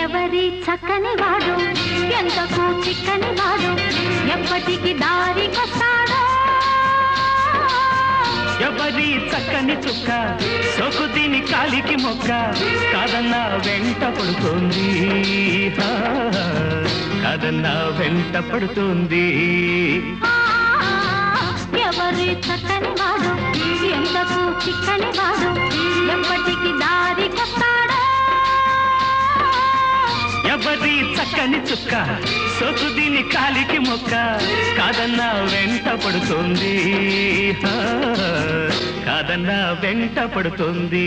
ఎవరి చక్కని వాడు ఎంతకు చిక్కని వాడు ఎప్పటికి దారికొస్తాడో ఎవరి చక్కని చుక్క సొకు దీని కాలికి మొక్క కాదన్న వెంట పడుతుంది కాదన్న వెంట పడుతుంది ఎవరి చక్కని వాడు ఎంతకు చిక్కని వాడు ఎప్పటికి దారికొస్తాడో ఎవరి చక్కని చుక్క సొకు దీని కాలికి మొక్క కాదన్న వెంట పడుతుంది కాదన్న వెంట పడుతుంది